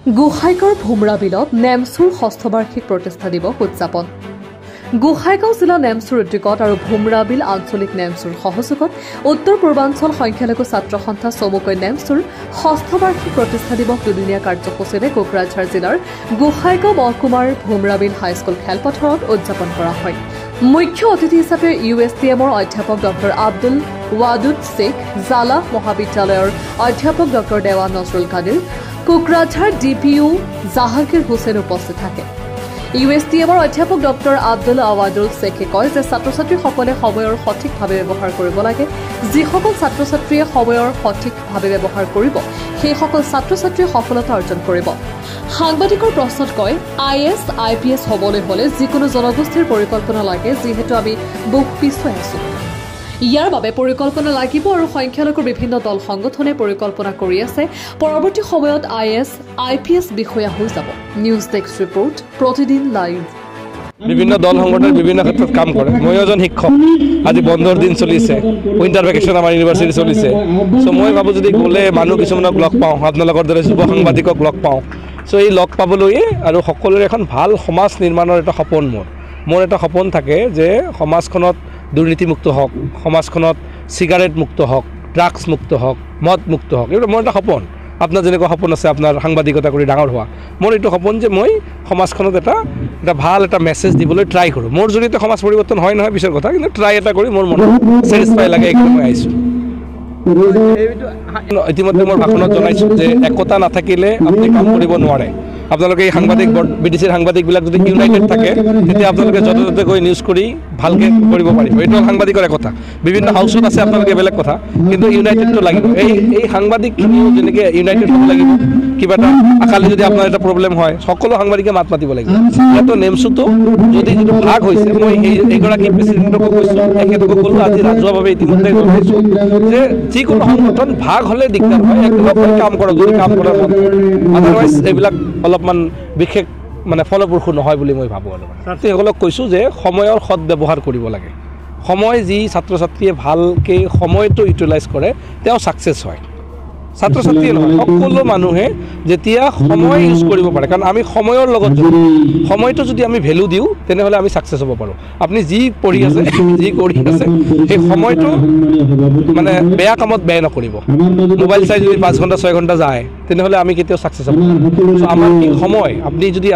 গোহাইগাঁৱৰ ভোমৰা বিলত নেমচুৰ ষষ্ঠ বাৰ্ষিক প্ৰতিষ্ঠা দিৱস উদযাপন। গোহাইগাঁও জিলা নেমচুৰ উদ্যোগত আৰু ভোমৰা বিল আঞ্চলিক নেমচুৰ সহযোগত উত্তৰ পূৰ্বাঞ্চল সংখ্যালঘু ছাত্ৰ সন্থা চমুকৈ নেমচুৰ ষষ্ঠ বাৰ্ষিক প্ৰতিষ্ঠা দিৱস দুদিনীয়া কাৰ্যসূচীৰে কোকৰাঝাৰ জিলাৰ গোহাইগাঁও মহকুমাৰ ভোমৰা বিল হাইস্কুল খেলপথাৰত উদযাপন কৰা হয়। মুখ্য অতিথি হিচাপে USTMৰ অধ্যাপক ডক্টৰ আব্দুল ৱাদুদ শ্বেখ, জালা মহাবিদ্যালয়ৰ অধ্যাপক ডক্টৰ দেৱা নজৰুল কাদিৰ, কোকৰাঝাৰ DPO জাহাংগীৰ হুছেইন উপস্থিত থাকে। USTMৰ অধ্যাপক ডক্টৰ আব্দুল আৱাদুল শ্বেখে কয় যে ছাত্ৰ ছাত্ৰীসকলে সময়ৰ সঠিকভাৱে ব্যৱহাৰ কৰিব লাগে। যিসকল ছাত্ৰ ছাত্ৰীয়ে সময়ৰ সঠিকভাৱে ব্যৱহাৰ কৰিব সেইসকল ছাত্ৰ ছাত্ৰীয়ে সফলতা অৰ্জন কৰিব। সাংবাদিকৰ প্ৰশ্নত কয়, IAS IPS হ'বলৈ হ'লে যিকোনো জনগোষ্ঠীৰ পৰিকল্পনা লাগে, যিহেতু আমি বহু পিছুৱাই আছো। ইয়াৰ বাবে পৰিকল্পনা লাগিব আৰু সংখ্যালঘুৰ বিভিন্ন দল সংগঠনে পৰিকল্পনা কৰি আছে। পৰৱৰ্তী সময়ত IAS IPS বিষয়া হৈ যাব। নিউজ ডেস্ক ৰিপৰ্ট, প্ৰতিদিন লাইভ। বিভিন্ন দল সংগঠনে বিভিন্ন ক্ষেত্ৰত কাম কৰে। মই এজন শিক্ষক, আজি বন্ধৰ দিন চলিছে, উইণ্টাৰ ভেকেশ্যন আমাৰ ইউনিভাৰ্চিটি চলিছে। চ' মই ভাবোঁ যদি গ'লে মানুহ কিছুমানক লগ পাওঁ, আপোনালোকৰ দৰে যুৱ সাংবাদিকক লগ পাওঁ। চ' এই লগ পাবলৈ আৰু সকলোৰে এখন ভাল সমাজ নিৰ্মাণৰ এটা সপোন মোৰ এটা সপোন থাকে যে সমাজখনত দুৰ্নীতিমুক্ত হওক, সমাজখনত চিগাৰেট মুক্ত হওক, ড্ৰাগছ মুক্ত হওক, মদ মুক্ত হওক। এইটো মোৰ এটা সপোন। আপোনাৰ যেনেকুৱা সপোন আছে আপোনাৰ সাংবাদিকতা কৰি ডাঙৰ হোৱা, মোৰ এইটো সপোন যে মই সমাজখনত এটা ভাল এটা মেছেজ দিবলৈ ট্ৰাই কৰোঁ। মোৰ জৰিয়তে সমাজ পৰিৱৰ্তন হয় নহয় পিছৰ কথা, কিন্তু ট্ৰাই এটা কৰি মোৰ মনত ছেটিছফাই লাগে, এইখিনি মই আহিছোঁ। ইতিমধ্যে মোৰ ভাষণত জনাইছোঁ যে একতা নাথাকিলে আপুনি কাম কৰিব নোৱাৰে। আপোনালোকে এই সাংবাদিক BDCৰ সাংবাদিকবিলাক যদি ইউনাইটেড থাকে তেতিয়া আপোনালোকে য'তে ত'তে গৈ নিউজ কৰি ভালকৈ কৰিব পাৰিব। এইটো সাংবাদিকৰ একতা। বিভিন্ন হাউচত আছে আপোনালোকে বেলেগ কথা, কিন্তু ইউনাইটেডটো লাগিব। এই সাংবাদিকখিনিও যেনেকৈ ইউনাইটেড হ'ব লাগিব। কিবা এটা কালি যদি আপোনাৰ এটা প্ৰব্লেম হয়, সকলো সাংবাদিকে মাত মাতিব লাগিব। ইয়াতো নেমচুটো যদি যিটো ভাগ হৈছে, মই এইগৰাকী প্ৰেচিডেণ্টকো কৈছোঁ, তেখেতকো ক'লোঁ, আজি ৰাজহুৱাভাৱে ইতিমধ্যে কৈছোঁ যে যিকোনো সংগঠন ভাগ হ'লে দিগদাৰ হয়, একলগ হৈ কাম কৰক যদি কাম কৰাৰ মন। আদাৰৱাইজ এইবিলাক অলপমান বিশেষ ফলপ্ৰসূ নহয় বুলি মই ভাবোঁ। ছাত্ৰীসকলক কৈছোঁ যে সময়ৰ সৎ ব্যৱহাৰ কৰিব লাগে। সময় যি ছাত্ৰ ছাত্ৰীয়ে ভালকৈ সময়টো ইউটিলাইজ কৰে তেওঁ ছাকচেছ হয়। ছাত্ৰ ছাত্ৰীয়ে নহয়, সকলো মানুহে যেতিয়া সময় ইউজ কৰিব পাৰে, কাৰণ আমি সময়ৰ লগত সময়টো যদি আমি ভেলু দিওঁ তেনেহ'লে আমি ছাকচেছ হ'ব পাৰোঁ। আপুনি যি পঢ়ি আছে, যি কৰি আছে, সেই সময়টো বেয়া কামত বেয়া নকৰিব। মোবাইল চাই যদি 5 ঘণ্টা 6 ঘণ্টা যায় তেনেহ'লে আমি কেতিয়াও ছাকচেছ হ'ব নোৱাৰোঁ। আমাৰ কি সময়,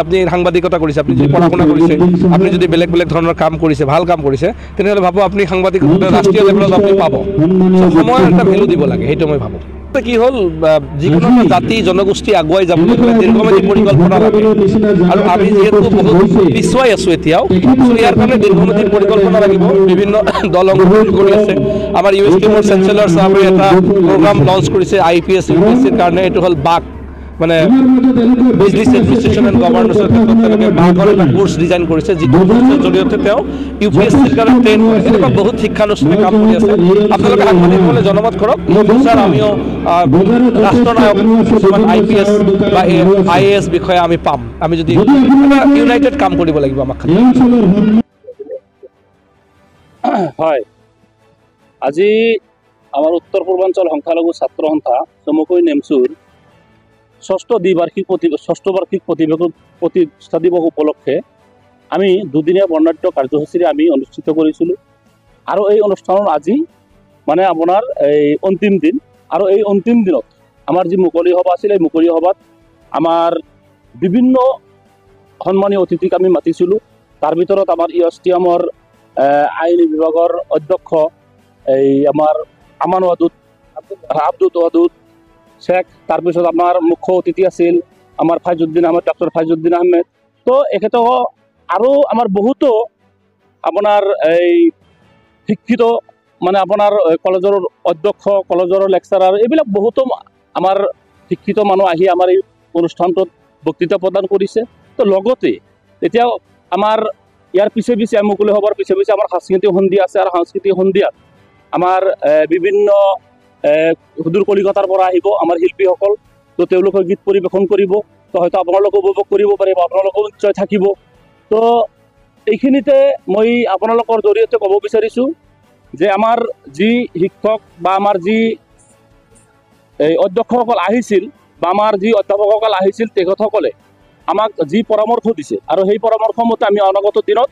আপুনি সাংবাদিকতা কৰিছে, আপুনি যদি পঢ়া শুনা কৰিছে, আপুনি যদি বেলেগ বেলেগ ধৰণৰ কাম কৰিছে, ভাল কাম কৰিছে, তেনেহ'লে ভাবোঁ আপুনি সাংবাদিকতা ৰাষ্ট্ৰীয় লেভেলত আপুনি পাব। সময়ৰ এটা ভেলু দিব লাগে, সেইটো মই ভাবোঁ। কি হ'ল, যিকোনো জাতি জনগোষ্ঠী আগুৱাই যাবলৈ হ'লে দীৰ্ঘম্যাদী পৰিকল্পনা লাগে, আৰু আমি যিহেতু বহুত পিছুৱাই আছোঁ এতিয়াও। ইয়াৰ কাৰণে দীৰ্ঘম্যাদী পৰিকল্পনা লাগিব। বিভিন্ন দল সংগঠন কৰি আছে। আমাৰ USTMৰ চেঞ্চেলৰ চাহাবে এটা প্ৰগ্ৰাম লঞ্চ কৰিছে IPS UPSCৰ কাৰণে। এইটো হ'ল BAG, বিজনেছ এডমিনিষ্ট্ৰেশ্যন এণ্ড গভৰ্নেন্সৰ ক্ষেত্ৰত তেওঁলোকে BAGৰ এটা কোৰ্চ ডিজাইন কৰিছে, যিটো কোৰ্চৰ জৰিয়তে তেওঁ UPSCৰ কাৰণে ট্ৰেইন কৰে। এনেকুৱা বহুত শিক্ষানুষ্ঠানে কাম কৰি আছে। আপোনালোকে সাংবাদিকসকলে জনমত কৰক। ছাৰ, আমিও ৰাষ্ট্ৰনায়ক কিছুমান IPS বা IAS বিষয়ে আমি পাম। আমি যদি ইউনাইটেড কাম কৰিব লাগিব আমাক। হয়, আজি আমাৰ উত্তৰ পূৰ্বাঞ্চল সংখ্যালঘু ছাত্ৰ সন্থা চমুকৈ নেমচুৰ ষষ্ঠ বাৰ্ষিক প্ৰতিষ্ঠা দিৱস উপলক্ষে আমি দুদিনীয়া বৰ্ণাঢ্য কাৰ্যসূচীৰে আমি অনুষ্ঠিত কৰিছিলোঁ। আৰু এই অনুষ্ঠানৰ আজি আপোনাৰ এই অন্তিম দিন। আৰু এই অন্তিম দিনত আমাৰ যি মুকলি সভা আছিল, এই মুকলি সভাত আমাৰ বিভিন্ন সন্মানীয় অতিথিক আমি মাতিছিলোঁ। তাৰ ভিতৰত আমাৰ USTMৰ আইন বিভাগৰ অধ্যক্ষ এই আমাৰ আব্দুল ৱাদুদ শ্বেখ, তাৰপিছত আমাৰ মুখ্য অতিথি আছিল আমাৰ ডক্টৰ ফাইজুদ্দিন আহমেদ। তো এখেতক আৰু আমাৰ বহুতো আপোনাৰ এই শিক্ষিত আপোনাৰ কলেজৰ অধ্যক্ষ, কলেজৰ লেকচাৰাৰ, এইবিলাক বহুতো আমাৰ শিক্ষিত মানুহ আহি আমাৰ এই অনুষ্ঠানটোত বক্তৃতা প্ৰদান কৰিছে। তো লগতে এতিয়া আমাৰ ইয়াৰ পিছে মুকলি সভাৰ পিছে আমাৰ সাংস্কৃতিক সন্ধিয়া আছে, আৰু সাংস্কৃতিক সন্ধিয়াত আমাৰ বিভিন্ন সুদূৰ কলিকতাৰ পৰা আহিব আমাৰ শিল্পীসকল। তো তেওঁলোকে গীত পৰিৱেশন কৰিব। তো হয়তো আপোনালোকে উপভোগ কৰিব পাৰিব, আপোনালোকেও নিশ্চয় থাকিব। তো এইখিনিতে মই আপোনালোকৰ জৰিয়তে ক'ব বিচাৰিছোঁ যে আমাৰ যি শিক্ষক বা আমাৰ যি এই অধ্যক্ষসকল আহিছিল, বা আমাৰ যি অধ্যাপকসকল আহিছিল তেখেতসকলে আমাক যি পৰামৰ্শ দিছে আৰু সেই পৰামৰ্শ মতে আমি অনাগত দিনত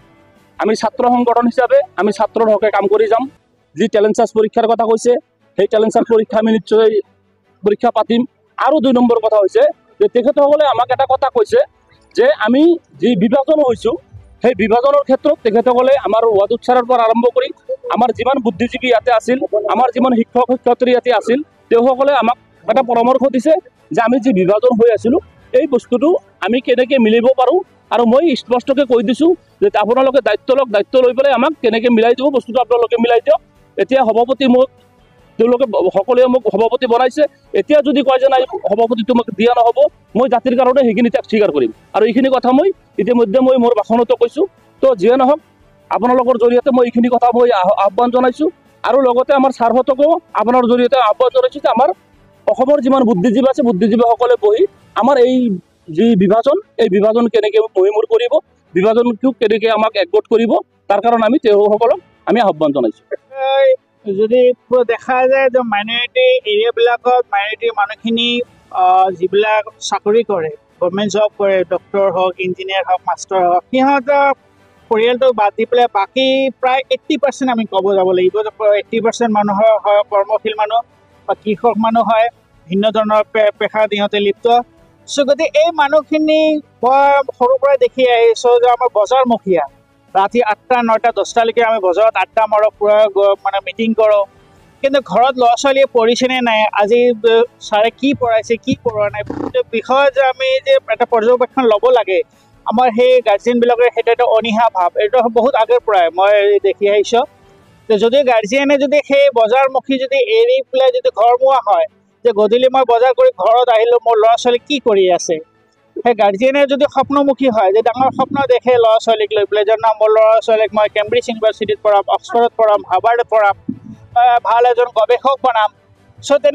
আমি ছাত্ৰ সংগঠন হিচাপে আমি ছাত্ৰৰ হকে কাম কৰি যাম। যি টেলেণ্ট চাৰ্চ পৰীক্ষাৰ কথা কৈছে সেই টেলেণ্ট চাৰ্চ পৰীক্ষা আমি নিশ্চয় পৰীক্ষা পাতিম। আৰু 2 নম্বৰ কথা হৈছে যে তেখেতসকলে আমাক এটা কথা কৈছে যে আমি যি বিভাজন হৈছোঁ সেই বিভাজনৰ ক্ষেত্ৰত তেখেতসকলে আমাৰ ৱাদুদ ছাৰৰ পৰা আৰম্ভ কৰি আমাৰ যিমান বুদ্ধিজীৱী ইয়াতে আছিল, আমাৰ যিমান শিক্ষক শিক্ষয়িত্ৰী ইয়াতে আছিল, তেওঁসকলে আমাক এটা পৰামৰ্শ দিছে যে আমি যি বিভাজন হৈ আছিলোঁ এই বস্তুটো আমি কেনেকৈ মিলিব পাৰোঁ। আৰু মই স্পষ্টকৈ কৈ দিছোঁ যে আপোনালোকে দায়িত্ব লওক, দায়িত্ব লৈ পেলাই আমাক কেনেকৈ মিলাই দিব বস্তুটো আপোনালোকে মিলাই দিয়ক। এতিয়া সভাপতি মোক তেওঁলোকে সকলোৱে মোক সভাপতি বনাইছে। এতিয়া যদি কয় যে নাই সভাপতিটো মোক দিয়া নহ'ব, মই জাতিৰ কাৰণে সেইখিনি ত্যাগ স্বীকাৰ কৰিম। আৰু এইখিনি কথা মই ইতিমধ্যে মই মোৰ ভাষণতো কৈছোঁ। তো যিয়ে নহওক আপোনালোকৰ জৰিয়তে মই এইখিনি কথা মই আহ্বান জনাইছোঁ। আৰু লগতে আমাৰ ছাৰহঁতকো আপোনাৰ জৰিয়তে আহ্বান জনাইছোঁ যে আমাৰ অসমৰ যিমান বুদ্ধিজীৱী আছে বুদ্ধিজীৱীসকলে বহি আমাৰ এই যি বিভাজন এই বিভাজন কেনেকৈ মহিমূৰ কৰিব, বিভাজনটো কেনেকৈ আমাক একগোট কৰিব, তাৰ কাৰণে আমি তেওঁসকলক আমি আহ্বান জনাইছোঁ। যদি দেখা যায় যে মাইনৰিটি এৰিয়াবিলাকত মাইনৰিটিৰ মানুহখিনি যিবিলাক চাকৰি কৰে, গভৰ্ণমেণ্ট জব কৰে, ডক্টৰ হওক, ইঞ্জিনিয়াৰ হওক, মাষ্টাৰ হওক, সিহঁতৰ পৰিয়ালটো বাদ দি পেলাই বাকী প্ৰায় 80% আমি ক'ব যাব লাগিব যে 80% মানুহৰ হয় কৰ্মশীল মানুহ বা কৃষক মানুহ হয়, ভিন্ন ধৰণৰ পেশাত সিহঁতে লিপ্ত। চ' গতিকে এই মানুহখিনি মই সৰুৰ পৰাই দেখি আহিছোঁ যে আমাৰ বজাৰমুখীয়া ৰাতি 8টা 9টা 10টালৈকে আমি বজাৰত আড্ডা মাৰোঁ, পুৰা মানে মিটিং কৰোঁ। কিন্তু ঘৰত ল'ৰা ছোৱালীয়ে পঢ়িছেনে নাই, আজি ছাৰে কি পঢ়াইছে কি পঢ়োৱা নাই বিষয়ে যে আমি যে এটা পৰ্যবেক্ষণ ল'ব লাগে, আমাৰ সেই গাৰ্জেনবিলাকে সেইটো এটা অনীহা ভাৱ, এইটো বহুত আগৰ পৰাই মই দেখি আহিছোঁ। যদি গাৰ্জেনে যদি সেই বজাৰমুখী যদি এৰি পেলাই যদি ঘৰমুৱা হয় যে গধূলি মই বজাৰ কৰি ঘৰত আহিলোঁ, মোৰ ল'ৰা ছোৱালী কি কৰি আছে, সেই গাৰ্জেনে যদি স্বপ্নমুখী হয় যে ডাঙৰ স্বপ্ন দেখে ল'ৰা ছোৱালীক লৈ পেলাই যে না মোৰ ল'ৰা ছোৱালীক মই কেম্ব্ৰিজ ইউনিভাৰ্চিটিত পঢ়াম, অক্সফৰ্ডত পঢ়াম, হাৰ্ভাৰ্ডত পঢ়াম, ভাল এজন গৱেষক বনাম। চ' তেনেকৈ